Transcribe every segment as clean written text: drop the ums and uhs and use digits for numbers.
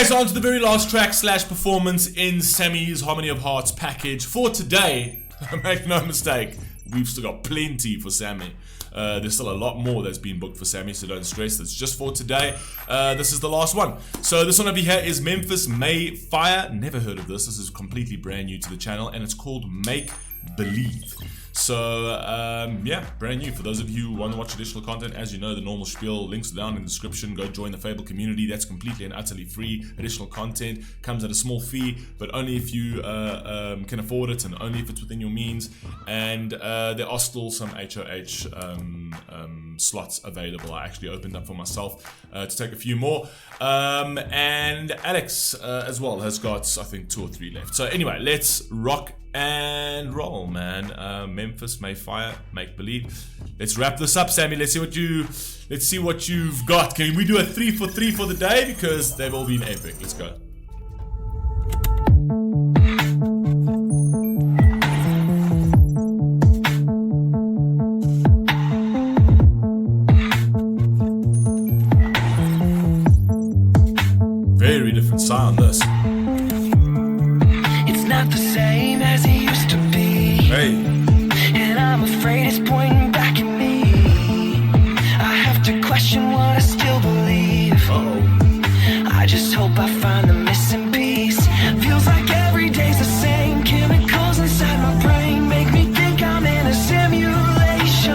Okay, so on to the very last track / performance in Sammy's Harmony of Hearts package for today. Make no mistake, we've still got plenty for Sammy. There's still a lot more that's been booked for Sammy, so don't stress. That's just for today. This is the last one. So this one over here is Memphis May Fire. Never heard of this. This is completely brand new to the channel, and it's called Make Believe. So yeah, brand new. For those of you who want to watch additional content, as you know, the normal spiel, links down in the description. Go join the Fable community. That's completely and utterly free. Additional content comes at a small fee, but only if you can afford it, and only if it's within your means. And there are still some HOH slots available. I actually opened up for myself to take a few more. And Alex as well has got, I think, 2 or 3 left. So anyway, let's rock and roll, man. Memphis May Fire, Make Believe. Let's wrap this up, Sammy. Let's see what you've got. Can we do a 3 for 3 for the day, because they've all been epic? Let's go. Very different sound, this. It's not the same as it used to be. Hey. And I'm afraid it's pointing back at me. I have to question what I still believe. Uh-oh. I just hope I find the missing piece. Feels like every day's the same. Chemicals inside my brain make me think I'm in a simulation.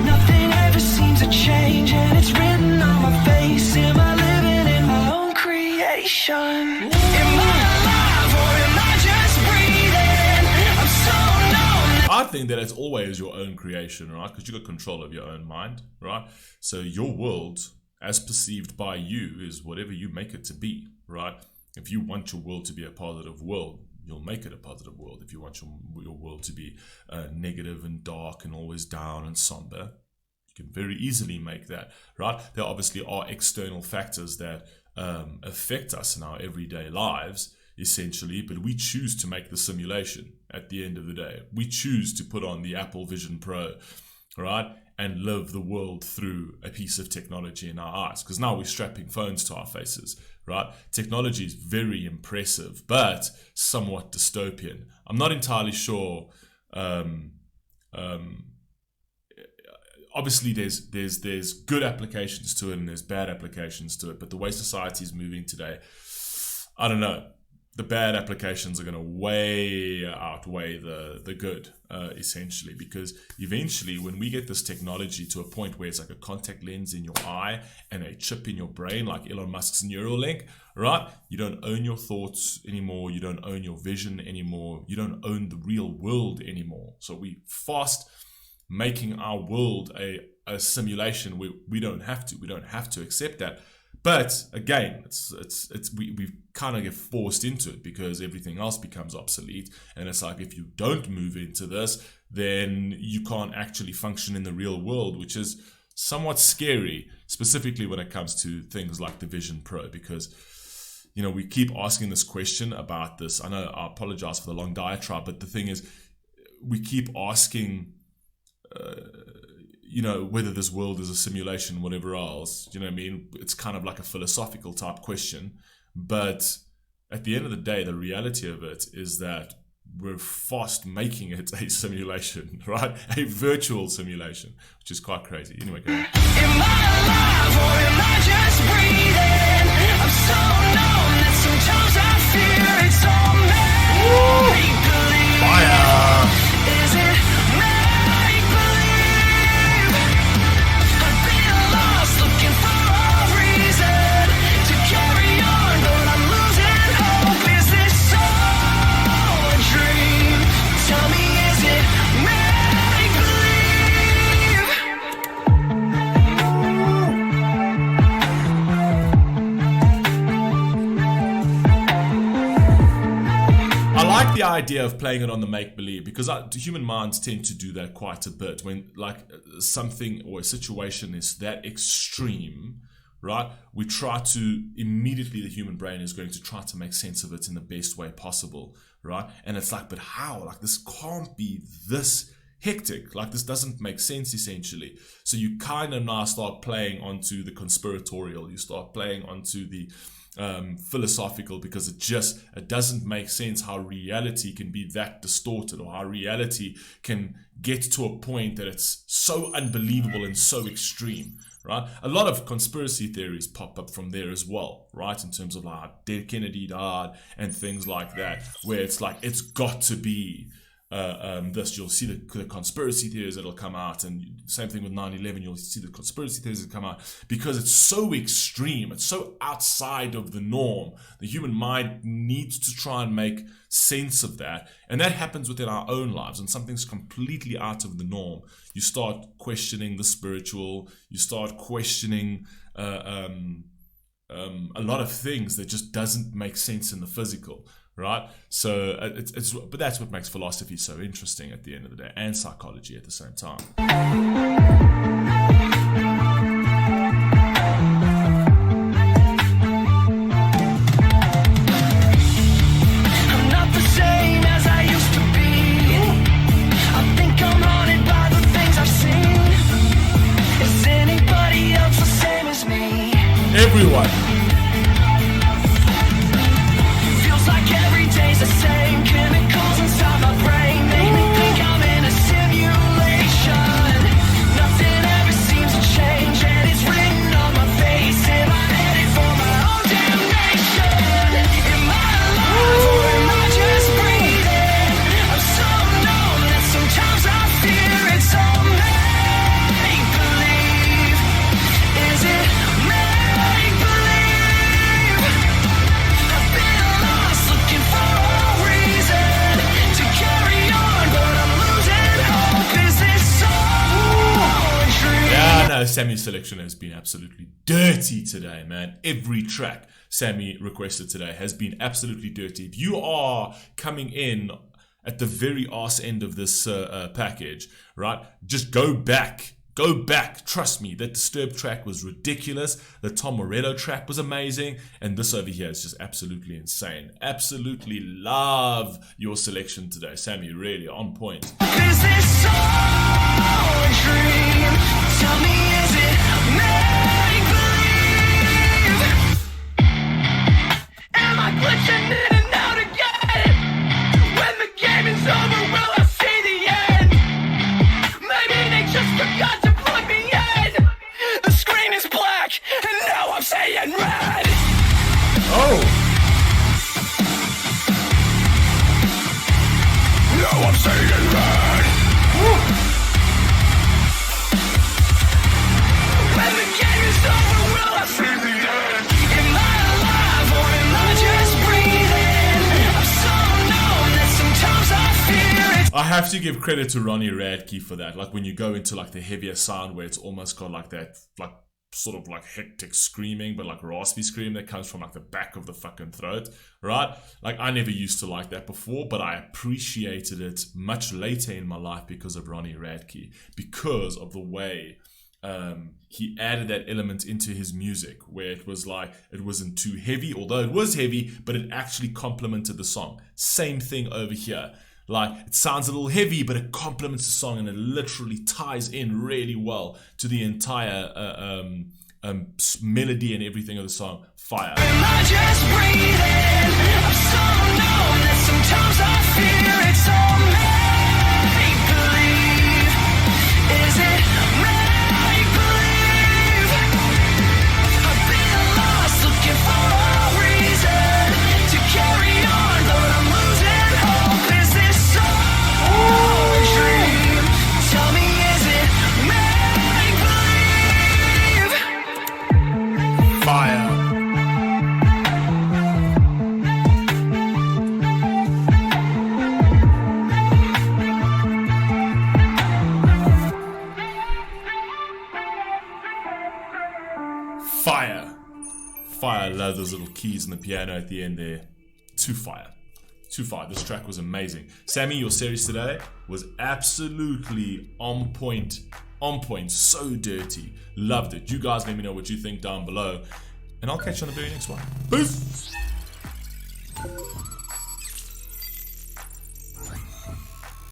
Nothing ever seems to change, and it's written on my face. Am I living in my own creation? Am I alive, or am I just breathing? I'm so numb. I think that it's always your own creation, right? Because you got control of your own mind, right? So your world, as perceived by you, is whatever you make it to be, right? If you want your world to be a positive world, you'll make it a positive world. If you want your world to be negative and dark and always down and somber, you can very easily make that, right? There obviously are external factors that affect us in our everyday lives, essentially, but we choose to make the simulation at the end of the day. We choose to put on the Apple Vision Pro, right, and live the world through a piece of technology in our eyes, because now we're strapping phones to our faces, right? Technology is very impressive, but somewhat dystopian. I'm not entirely sure. Obviously there's good applications to it and there's bad applications to it, but the way society is moving today, I don't know. The bad applications are going to way outweigh the good, essentially, because eventually when we get this technology to a point where it's like a contact lens in your eye and a chip in your brain, like Elon Musk's Neuralink, right? You don't own your thoughts anymore. You don't own your vision anymore. You don't own the real world anymore. So we fast making our world a simulation where we don't have to accept that. But again, we kind of get forced into it because everything else becomes obsolete. And it's like, if you don't move into this, then you can't actually function in the real world, which is somewhat scary, specifically when it comes to things like the Vision Pro, because, you know, we keep asking this question about this. I know, I apologize for the long diatribe, but the thing is, we keep asking, you know, whether this world is a simulation, whatever else, you know what I mean? It's kind of like a philosophical type question. But at the end of the day, the reality of it is that we're fast making it a simulation, right? A virtual simulation, which is quite crazy. Anyway, go ahead. Am I alive, or am I just breathing? I'm so numb that sometimes I fear it's all make-believe. Fire! Is it make-believe? I've been lost looking for a reason to carry on, but I'm losing hope. Is this all a dream? Tell me, is it make-believe? I like the idea of playing it on the make-believe, because human minds tend to do that quite a bit. When like something or a situation is that extreme, right? We try to, immediately the human brain is going to try to make sense of it in the best way possible, right? And it's like, but how? Like, this can't be this hectic. Like, this doesn't make sense, essentially. So you kind of now start playing onto the conspiratorial. You start playing onto the philosophical, because it doesn't make sense how reality can be that distorted, or how reality can get to a point that it's so unbelievable and so extreme, right? A lot of conspiracy theories pop up from there as well, right? In terms of how Kennedy died and things like that, where it's like, it's got to be this. You'll see the conspiracy theories that'll come out, and same thing with 9/11. You'll see the conspiracy theories that come out because it's so extreme, it's so outside of the norm. The human mind needs to try and make sense of that, and that happens within our own lives. And something's completely out of the norm, you start questioning the spiritual, you start questioning a lot of things that just doesn't make sense in the physical. Right, so but that's what makes philosophy so interesting at the end of the day, and psychology at the same time. I'm not the same as I used to be. I think I'm haunted by the things I've seen. Is anybody else the same as me? Everyone. The same chemicals inside my brain make me think I'm in a simulation. Nothing ever seems to change, and it's written on my face. Am I headed for my own damnation? Am I alive, or am I just breathing? I'm so numb that sometimes I fear it's all make-believe. Is it make-believe? I've been lost looking for Sammy's selection has been absolutely dirty today, man. Every track Sammy requested today has been absolutely dirty. If you are coming in at the very arse end of this package, right, just go back. Go back. Trust me, that Disturbed track was ridiculous. The Tom Morello track was amazing. And this over here is just absolutely insane. Absolutely love your selection today, Sammy. Really on point. Is this all a dream? Tell me, is it make-believe? Am I glitching in and out again? When the game is over, will I see the end? Maybe they just forgot to plug me in. The screen is black, and now I'm saying red. Oh! Now I'm saying red. Woo. When the game is over, will I see the end? Am I alive, or am I just breathing? I'm so numb that sometimes I fear it. I have to give credit to Ronnie Radke for that. Like when you go into like the heavier sound where it's almost got like that, like sort of like hectic screaming, but like raspy scream that comes from like the back of the fucking throat, right? Like I never used to like that before, but I appreciated it much later in my life because of Ronnie Radke, because of the way he added that element into his music, where it was like, it wasn't too heavy, although it was heavy, but it actually complemented the song. Same thing over here. Like, it sounds a little heavy, but it complements the song, and it literally ties in really well to the entire melody and everything of the song. Fire. Am I just breathing? I'm so numb that sometimes I fear it's all make-believe. Is it make-believe? I've been lost looking for a reason to carry on, but I'm losing hope. Is this all a dream? Tell me, is it make-believe? Fire. Fire. Fire. I love those little keys in the piano at the end there. Too fire. Too fire. This track was amazing. Sammy, your series today was absolutely on point. On point. So dirty. Loved it. You guys let me know what you think down below. And I'll catch you on the very next one. Peace.